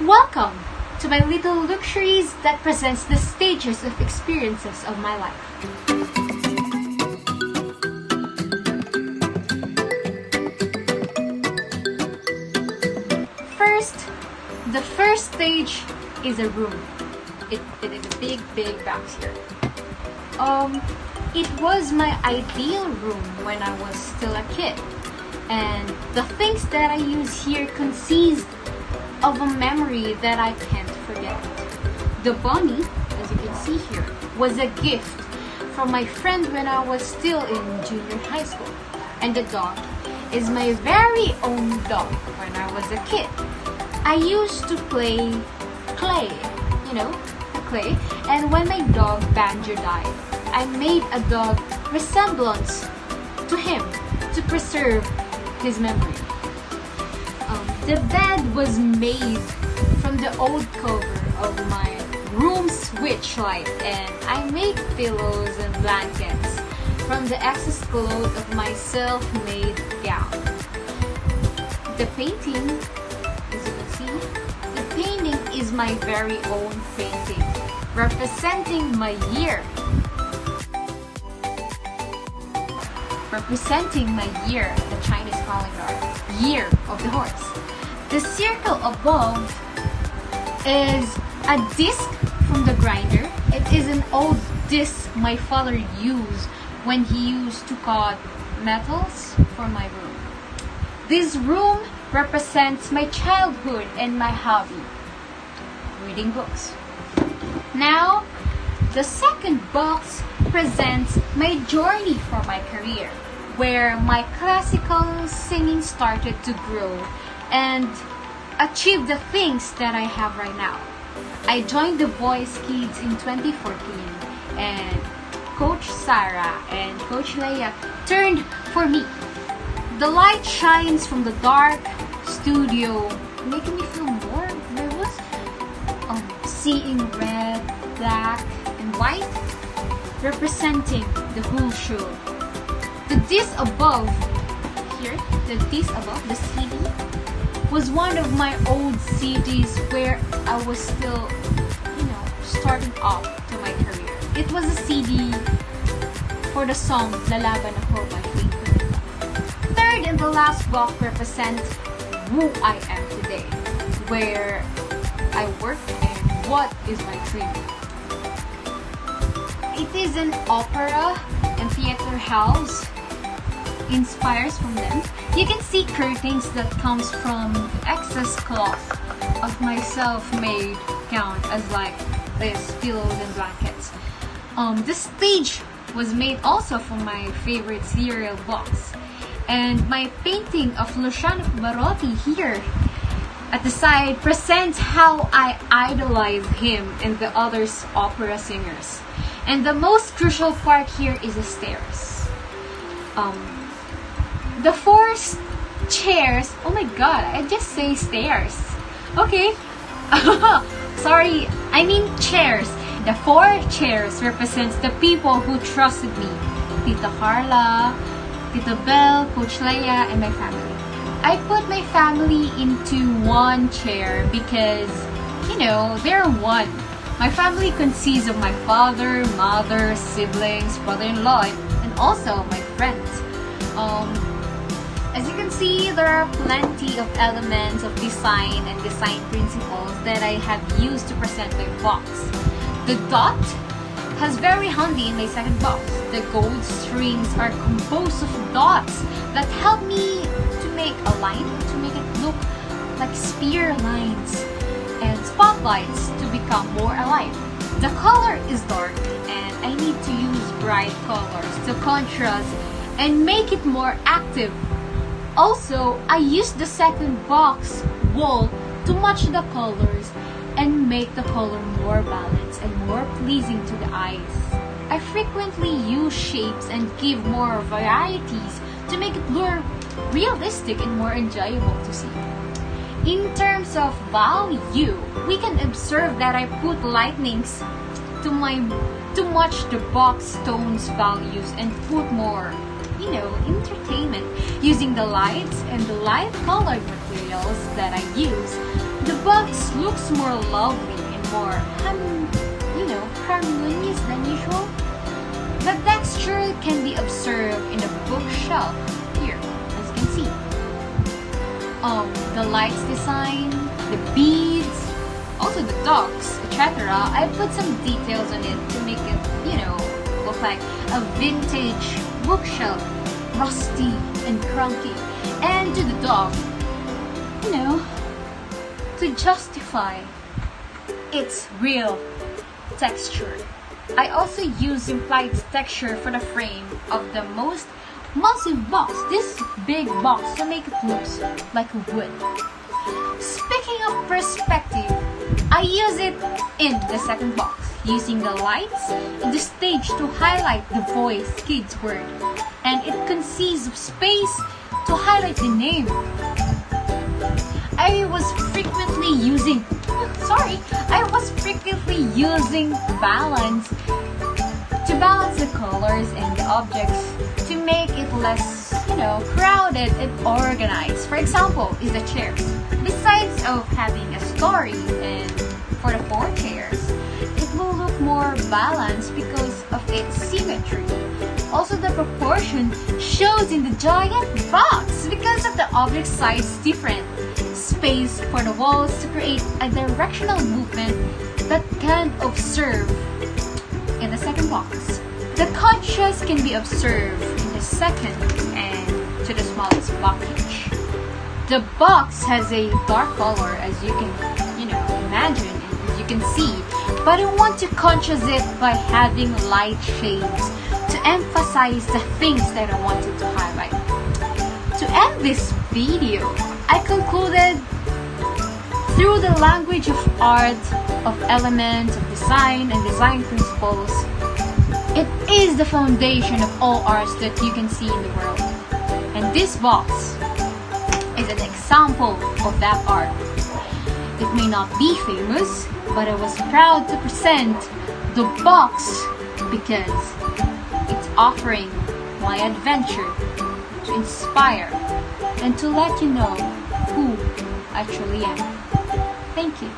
Welcome to my little luxuries that presents the stages of experiences of my life. The first stage is a room. It is a big box here. It was my ideal room when I was still a kid. And the things that I use here consist of a memory that I can't forget. The bunny, as you can see here, was a gift from my friend when I was still in junior high school. And the dog is my very own dog when I was a kid. I used to play clay, clay. And when my dog Banjo died, I made a dog resemblance to him to preserve his memory. The bed was made from the old cover of my room switch light, and I made pillows and blankets from the excess cloth of my self-made gown. The painting, as you can see, the painting is my very own painting, representing my year. The Chinese calendar, year of the horse. The circle above is a disc from the grinder. It is an old disc my father used when he used to cut metals for my room. This room represents my childhood and my hobby, reading books. Now, the second box presents my journey for my career, where my classical singing started to grow and achieve the things that I have right now. I joined the Boys Kids in 2014, and Coach Sarah and Coach Leia turned for me. The light shines from the dark studio, making me feel more nervous. Seeing red, black, and white, representing the whole show. The disc above, the CD, was one of my old CDs where I was still, starting off to my career. It was a CD for the song Lalaban Ako by Faith Pineda. Third and the last box represents who I am today, where I work and what is my dream. It is an opera and theater house, inspires from them. You can see curtains that comes from excess cloth of my self-made gown, as like this, pillows and blankets. The stage was made also from my favorite cereal box, and my painting of Luciano Barotti here at the side presents how I idolize him and the other opera singers. And the most crucial part here is the stairs. The four chairs, oh my god, I just say stairs. Okay. Sorry, I mean chairs. The four chairs represents the people who trusted me. Tita Carla, Tita Belle, Coach Leia, and my family. I put my family into one chair because, they're one. My family consists of my father, mother, siblings, brother-in-law, and also my friends. As you can see, there are plenty of elements of design and design principles that I have used to present my box. The dot has very handy in my second box. The gold strings are composed of dots that help me to make a line, to make it look like spear lines and spotlights to become more alive. The color is dark and I need to use bright colors to contrast and make it more active. Also, I use the second box wall to match the colors and make the color more balanced and more pleasing to the eyes. I frequently use shapes and give more varieties to make it look realistic and more enjoyable to see. In terms of value, we can observe that I put lightnings to match the box tones values and put more, entertainment using the lights and the light colored materials that I use The box looks more lovely and more, harmonious than usual. The texture can be observed in the bookshelf here, as you can see. The lights design, the beads, also the dogs, etc. I put some details on it to make it, look like a vintage bookshelf, rusty and crunky. And to the dog, to justify its real texture. I also use implied texture for the frame of the most massive box, this big box, to make it look like wood. Speaking of perspective, I use it in the second box, using the lights in the stage to highlight the voice kid's word, and it consists of space to highlight the name. I was frequently using balance to balance the colors and the objects to make it less, crowded and organized. For example, is the chairs. Besides of having a story and for the 4 chairs, it will look more balanced because of its symmetry. Also, the proportion shows in the giant box because of the object size different. Space for the walls to create a directional movement that can observe in the second box. The contrast can be observed in the second and to the smallest package. The box has a dark color, as you can, imagine, and as you can see, but I want to contrast it by having light shades to emphasize the things that I wanted to highlight. To end this video, I concluded through the language of art, of elements, of design and design principles. It is the foundation of all arts that you can see in the world. And this box is an example of that art. It may not be famous, but I was proud to present the box because it's offering my adventure to inspire and to let you know who I truly am. Thank you.